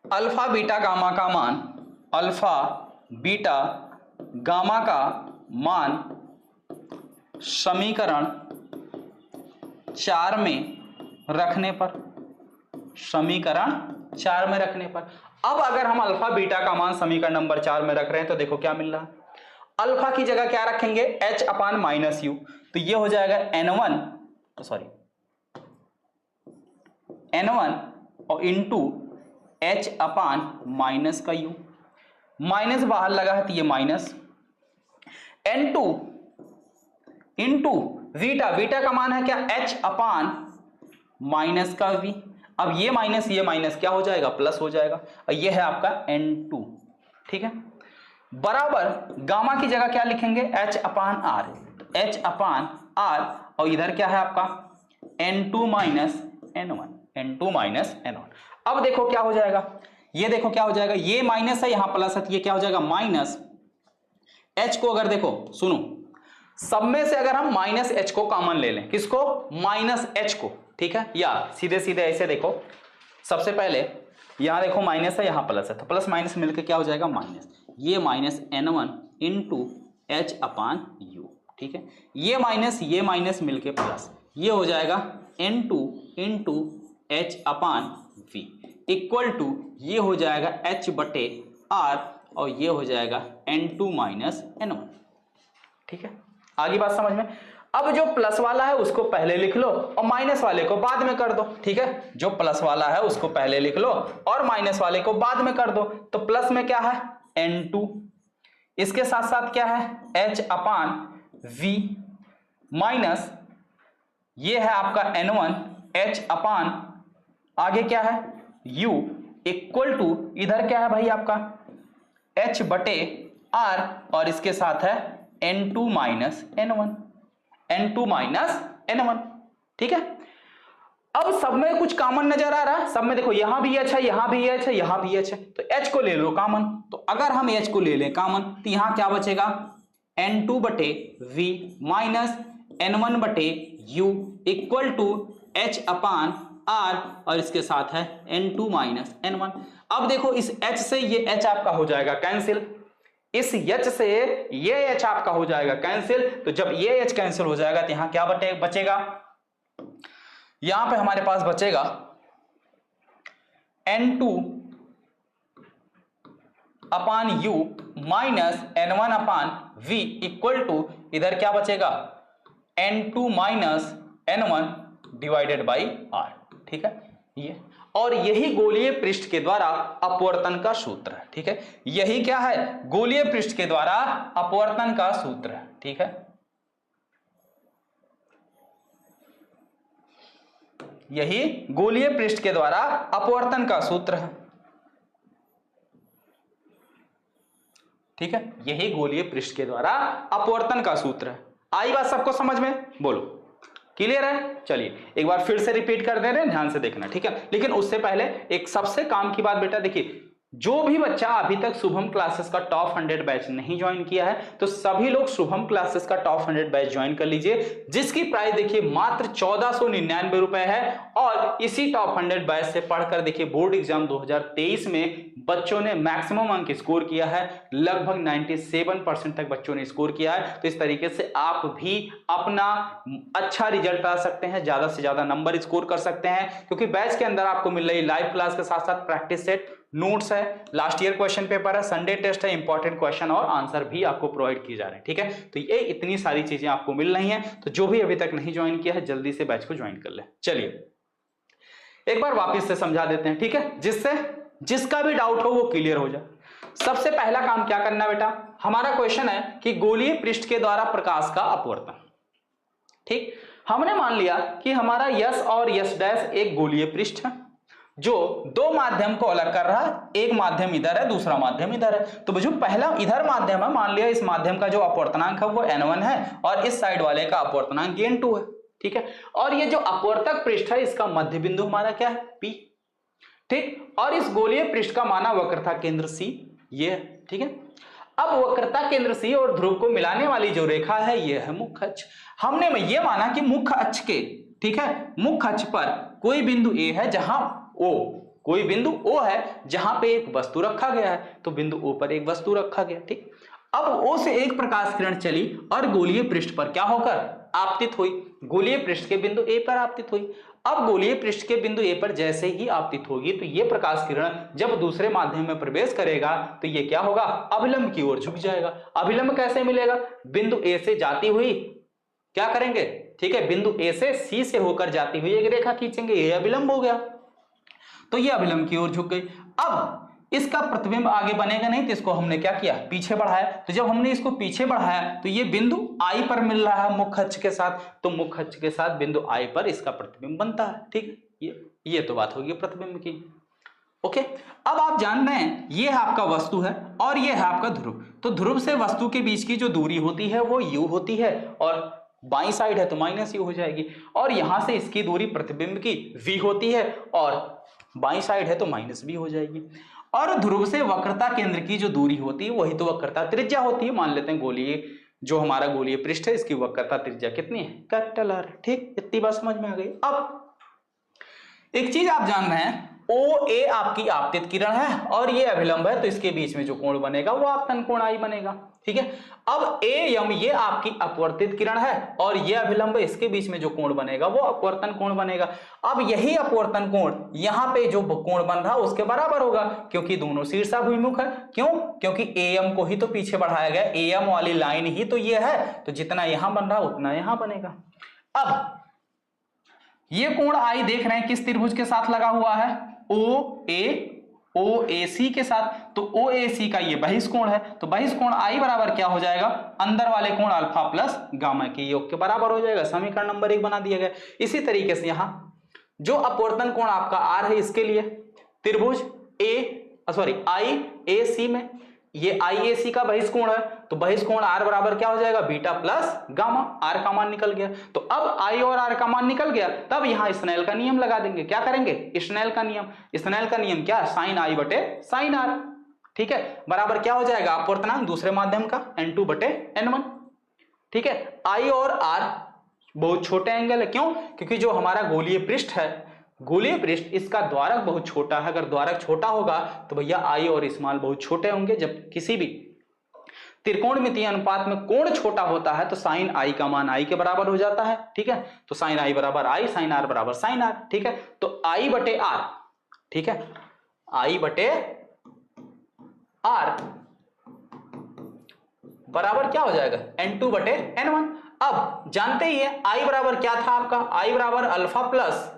अल्फा बीटा गामा का मान, अल्फा बीटा गामा का मान समीकरण 4 में रखने पर, समीकरण 4 में रखने पर। अब अगर हम अल्फा बीटा का मान समीकरण नंबर 4 में रख रहे हैं तो देखो क्या मिल रहा है, अल्फा की जगह क्या रखेंगे, H अपान माइनस यू, तो ये हो जाएगा N1 और इंटू H अपान माइनस का यू, माइनस बाहर लगा है तो ये minus N2 into beta, beta का मान है क्या, H अपान माइनस का V। अब ये माइनस क्या हो जाएगा, प्लस हो जाएगा, और ये है आपका N2। ठीक है, बराबर गामा की जगह क्या लिखेंगे, H upon R, H upon R, और इधर क्या है आपका N2 minus N1, N2 minus N1। अब देखो क्या हो जाएगा, ये देखो क्या हो जाएगा, ये माइनस है, यहां प्लस है, ये क्या हो जाएगा माइनस H को अगर देखो सुनो, सब में से अगर हम माइनस H को कॉमन ले लें, किसको, माइनस H को। ठीक है, या सीधे सीधे ऐसे देखो, सबसे पहले यहां देखो माइनस है, यहां प्लस है, तो प्लस माइनस मिलकर क्या हो जाएगा माइनस, ये minus N1 into H upon you. ठीक है, ये माइनस मिलके प्लस, ये हो जाएगा N2 into H upon V equal to, ये हो जाएगा H बटे R, और ये हो जाएगा N2 माइनस N1। ठीक है, आगे बात समझ में। अब जो प्लस वाला है उसको पहले लिख लो और माइनस वाले को बाद में कर दो। ठीक है, जो प्लस वाला है उसको पहले लिख लो और माइनस वाले को बाद में कर दो। तो प्लस में क्या है N2, इसके साथ साथ क्या है H अपान V, माइनस ये है आपका N1 H अपान आगे क्या है U इक्वल टू, इधर क्या है भाई आपका H बटे R, और इसके साथ है N2 minus N1, N2 minus N1। ठीक है, अब सब में कुछ कॉमन नजर आ रहा है, सब में देखो यहां भी H है, यहां भी H है, यहां भी H है, तो H को ले लो कॉमन। तो अगर हम H को ले लें कॉमन तो यहां क्या बचेगा N2 बटे V माइनस N1 बटे U equal to H upon R, और इसके साथ है N2 माइनस N1। अब देखो इस H से ये H आपका हो जाएगा कैंसिल, इस H से ये H आपका हो जाएगा कैंसिल। तो जब ये H कैंसिल हो जाएगा तो यहां क्या बचेगा, यहां पे हमारे पास बचेगा N2 upon U minus N1 upon V equal to, इधर क्या बचेगा N2 minus N1 divided by R। ठीक है, ये और यही गोलीय पृष्ठ के द्वारा अपवर्तन का सूत्र है। ठीक है, यही क्या है गोलीय पृष्ठ के द्वारा अपवर्तन का सूत्र है। ठीक है, यही गोलीय पृष्ठ के द्वारा अपवर्तन का सूत्र है। ठीक है, यही गोलीय पृष्ठ के द्वारा अपवर्तन का सूत्र है। आई बात सबको समझ में, बोलो क्लियर है। चलिए एक बार फिर से रिपीट कर दे रहे हैं, ध्यान से देखना। ठीक है, लेकिन उससे पहले एक सबसे काम की बात बेटा, देखिए जो भी बच्चा अभी तक शुभम क्लासेस का टॉप 100 बैच नहीं ज्वाइन किया है तो सभी लोग शुभम क्लासेस का टॉप 100 बैच ज्वाइन कर लीजिए, जिसकी प्राइस देखिए मात्र 1499 रुपए है। और इसी टॉप 100 बैच से पढ़कर देखिए बोर्ड एग्जाम 2023 में बच्चों ने मैक्सिमम अंक स्कोर किया है, लगभग 97% तक बच्चों ने स्कोर किया है। तो इस तरीके से आप भी अपना अच्छा रिजल्ट ला सकते हैं, ज्यादा से ज्यादा नंबर स्कोर कर सकते हैं, क्योंकि बैच के अंदर आपको मिल रही लाइव क्लास के साथ साथ प्रैक्टिस सेट, नोट्स है, लास्ट ईयर क्वेश्चन पेपर है, संडे टेस्ट है, इंपॉर्टेंट क्वेश्चन और आंसर भी आपको प्रोवाइड किए जा रहे हैं। ठीक है, तो ये इतनी सारी चीजें आपको मिल रही हैं, तो जो भी अभी तक नहीं ज्वाइन किया है जल्दी से बैच को ज्वाइन कर ले। चलिए एक बार वापस से समझा देते हैं, ठीक है, जिससे जिसका भी डाउट हो वो क्लियर हो जाए। सबसे पहला काम क्या करना है बेटा, हमारा क्वेश्चन है कि गोलीय पृष्ठ के द्वारा प्रकाश का अपवर्तन। ठीक, हमने मान लिया कि हमारा यस और यस डैश एक गोलीय पृष्ठ है जो दो माध्यम को अलग कर रहा है, एक माध्यम इधर है दूसरा माध्यम इधर है। तो जो पहला इधर माध्यम है, मान लिया इस माध्यम का जो अपवर्तनांक है वो n1 है और इस साइड वाले का अपवर्तनांक n2 है, ठीक है। और ये जो अपवर्तक पृष्ठ है इसका मध्य बिंदु हमारा क्या है, P, ठीक। और इस गोलीय पृष्ठ का माना वक्रता केंद्र C ये है, ठीक है। अब वक्रता केंद्र C और ध्रुव को मिलाने वाली जो रेखा है ये है मुख्य अक्ष। हमने ये माना कि मुख्य अक्ष के, ठीक है, मुख्य अक्ष पर कोई बिंदु A है जहां O, कोई बिंदु O है जहां पे एक वस्तु रखा गया है, तो बिंदु O पर एक वस्तु रखा गया, ठीक। अब O से एक प्रकाश किरण चली और गोलीय पृष्ठ पर क्या होकर आपतित हुई, गोलीय पृष्ठ के बिंदु A पर आपतित हुई। अब गोलीय पृष्ठ के बिंदु A पर जैसे ही आपतित होगी तो ये प्रकाश किरण जब दूसरे माध्यम में प्रवेश करेगा तो ये क्या होगा, अभिलंब की ओर झुक जाएगा। अभिलंब कैसे मिलेगा, बिंदु A से जाती हुई क्या करेंगे, ठीक है, बिंदु A से C से होकर जाती हुई एक रेखा खींचेंगे, ये अभिलंब हो गया, तो ये अभिलंब की ओर झुक गई। अब इसका प्रतिबिंब आगे बनेगा नहीं तो इसको हमने क्या किया, पीछे बढ़ाया। तो जब हमने इसको पीछे बढ़ाया तो ये बिंदु I पर मिल रहा है मुख्य अक्ष के साथ, तो मुख्य अक्ष के साथ बिंदु I पर इसका प्रतिबिंब बनता है, ठीक है। ये तो बात होगी प्रतिबिंब की। ओके, अब आप जान रहे हैं ये आपका वस्तु है और ये है आपका ध्रुव। तो ध्रुव से वस्तु के बीच की जो दूरी होती है वो u होती है और बाईं साइड है तो माइनस u हो जाएगी, और यहां से इसकी दूरी प्रतिबिंब की v होती है और बाईं साइड है तो माइनस v हो जाएगी। और ध्रुव से वक्रता केंद्र की जो दूरी होती है वही तो वक्रता त्रिज्या होती है। मान लेते हैं गोलीय, जो हमारा गोलीय पृष्ठ है इसकी वक्रता त्रिज्या कितनी है, कैपिटल R, ठीक। इतनी बात समझ में आ गई। अब एक चीज आप जान रहे हैं, OA आपकी आपतित किरण है और ये अभिलंब है, तो इसके बीच में जो कोण बनेगा वो आपतन कोण I बनेगा, ठीक है। अब AM ये आपकी अपवर्तित किरण है और ये अभिलंब, इसके बीच में जो कोण बनेगा वो अपवर्तन कोण बनेगा। अब यही अपवर्तन कोण यहाँ पे जो कोण बन रहा है उसके बराबर होगा, क्योंकि दोनों शीर्षाभिमुख है। क्यों, क्योंकि AM को ही तो पीछे बढ़ाया गया, AM वाली लाइन ही तो ये है, तो जितना यहां बन रहा उतना यहां बनेगा। अब ये कोण I देख रहे हैं किस त्रिभुज के साथ लगा हुआ है, OAC के साथ, तो OAC का ये बहिष्कोण है, तो बहिष्कोण I बराबर क्या हो जाएगा, अंदर वाले कोण अल्फा प्लस गामा के योग के बराबर हो जाएगा। समीकरण नंबर 1 बना दिया गया। इसी तरीके से यहां जो अपवर्तन कोण आपका R है इसके लिए त्रिभुज IAC में ये IAC का बहिष्कोण है, तो बहिष्कोण R बराबर क्या हो जाएगा, बीटा प्लस गामा। R का मान निकल गया, तो अब I और R का मान निकल गया, तब यहां स्नेल का नियम लगा देंगे। क्या करेंगे, स्नेल का नियम। स्नेल का नियम क्या, साइन I बटे साइन R, ठीक है, बराबर क्या हो जाएगा, अपवर्तनांक दूसरे माध्यम का n2 बटे n1, ठीक है। I और R बहुत छोटे एंगल है, क्यों, क्योंकि जो हमारा गोलीय पृष्ठ है, गोलीय पृष्ठ इसका द्वारक बहुत छोटा है। अगर द्वारक छोटा होगा तो भैया I और स्मॉल बहुत छोटे होंगे। जब किसी भी त्रिकोणमितीय अनुपात में कोण छोटा होता है तो साइन I का मान I के बराबर हो जाता है, ठीक है। तो साइन I बराबर I, साइन R बराबर साइन R, ठीक है। तो I बटे R, ठीक है, I बटे R बराबर क्या हो जाएगा, n2 बटे n1। अब जानते ही है I बराबर क्या था आपका, I बराबर अल्फा प्लस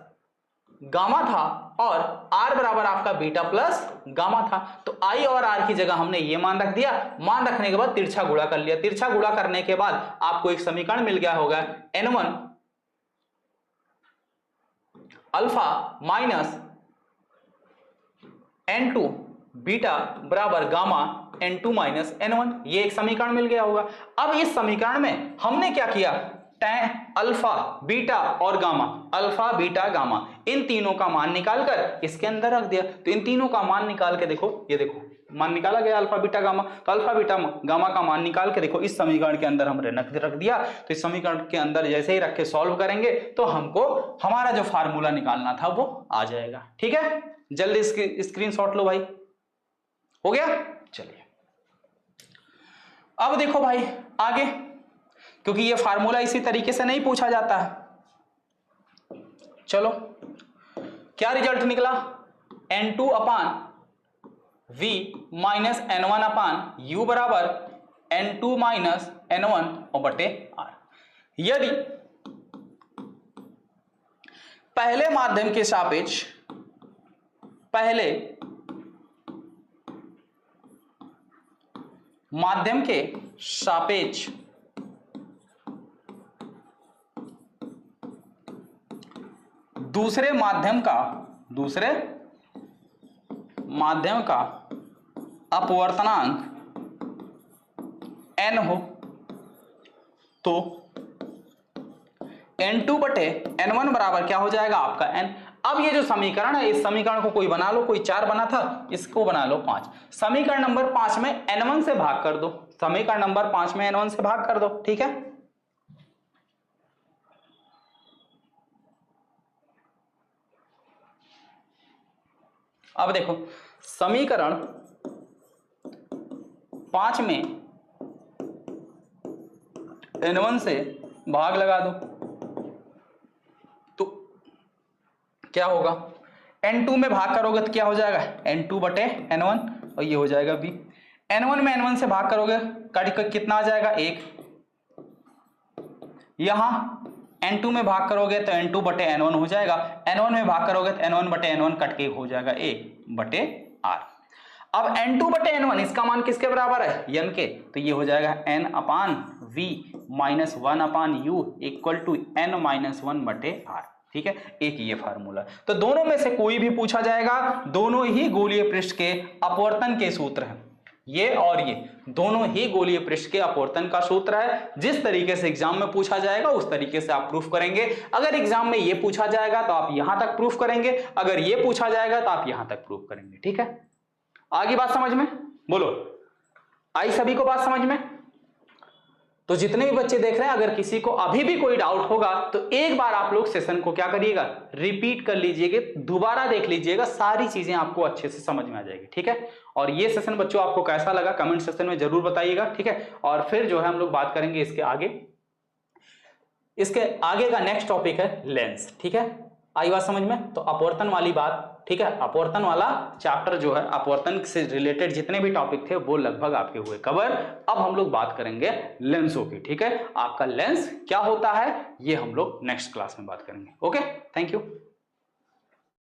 गामा था और R बराबर आपका बीटा प्लस गामा था। तो I और R की जगह हमने ये मान रख दिया। मान रखने के बाद तिरछा गुणा कर लिया। तिरछा गुणा करने के बाद आपको एक समीकरण मिल गया होगा, n1 alpha minus n2 beta बराबर गामा n2 माइनस n1, ये एक समीकरण मिल गया होगा। अब इस समीकरण में हमने क्या किया, टैन अल्फा बीटा और गामा, अल्फा बीटा गामा इन तीनों का मान निकालकर इसके अंदर रख दिया। तो इन तीनों का मान निकाल के देखो, ये देखो मान निकाला गया अल्फा बीटा गामा, तो अल्फा बीटा गामा का मान निकाल के देखो इस समीकरण के अंदर हमने रख दिया। तो इस समीकरण के अंदर जैसे ही रख के सॉल्व करेंगे तो हमको हमारा जो फार्मूला निकालना था वो आ जाएगा, ठीक है। जल्दी स्क्रीनशॉट लो भाई, हो गया। चलिए अब देखो भाई आगे, क्योंकि ये फार्मूला इसी तरीके से नहीं पूछा जाता है। चलो क्या रिजल्ट निकला, n2 अपान v माइनस n1 अपान u बराबर n2 माइनस n1 और बटे r। यदि पहले माध्यम के सापेक्ष, पहले माध्यम के सापेक्ष दूसरे माध्यम का अपवर्तनांक n हो तो n2/n1 बराबर क्या हो जाएगा आपका n। अब ये जो समीकरण है, इस समीकरण को कोई बना लो, कोई 4 बना था, इसको बना लो 5। समीकरण नंबर 5 में n1 से भाग कर दो, समीकरण नंबर 5 में n1 से भाग कर दो, ठीक है। अब देखो समीकरण 5 में n1 से भाग लगा दो तो क्या होगा, n2 में भाग करोगे तो क्या हो जाएगा n2/n1 और ये हो जाएगा b। n1 में n1 से भाग करोगे कट कर कितना आ जाएगा 1। यहां n2 में भाग करोगे तो n2/n1 हो जाएगा, n1 में भाग करोगे तो n1/n1 कट के हो जाएगा 1/r। अब n2/n1 इसका मान किसके बराबर है n के, तो ये हो जाएगा n/v - 1/u = n-1/r, ठीक है। एक ये फार्मूला, तो दोनों में से कोई भी पूछा जाएगा, दोनों ही गोलीय पृष्ठ के अपवर्तन के सूत्र हैं, ये और ये दोनों ही गोलीय पृष्ठ के अपवर्तन का सूत्र है। जिस तरीके से एग्जाम में पूछा जाएगा उस तरीके से आप प्रूफ करेंगे। अगर एग्जाम में ये पूछा जाएगा तो आप यहां तक प्रूफ करेंगे, अगर ये पूछा जाएगा तो आप यहां तक प्रूफ करेंगे, ठीक है। आगे बात समझ में, बोलो आई सभी को बात समझ में। तो जितने भी बच्चे देख रहे हैं, अगर किसी को अभी भी कोई डाउट होगा तो एक बार आप लोग सेशन को क्या करिएगा, रिपीट कर लीजिएगा, दोबारा देख लीजिएगा, सारी चीजें आपको अच्छे से समझ में आ जाएगी, ठीक है। और ये सेशन बच्चों आपको कैसा लगा कमेंट सेक्शन में जरूर बताइएगा, ठीक है। और फिर जो है हम लोग बात करेंगे इसके आगे का नेक्स्ट टॉपिक है लेंस, ठीक है। आई बात समझ में। तो अपवर्तन वाली बात, ठीक है, अपवर्तन वाला चैप्टर जो है, अपवर्तन से रिलेटेड जितने भी टॉपिक थे वो लगभग आपके हुए कवर। अब हम लोग बात करेंगे लेंसों की, ठीक है। आपका लेंस क्या होता है ये हम लोग नेक्स्ट क्लास में बात करेंगे। Okay, thank you.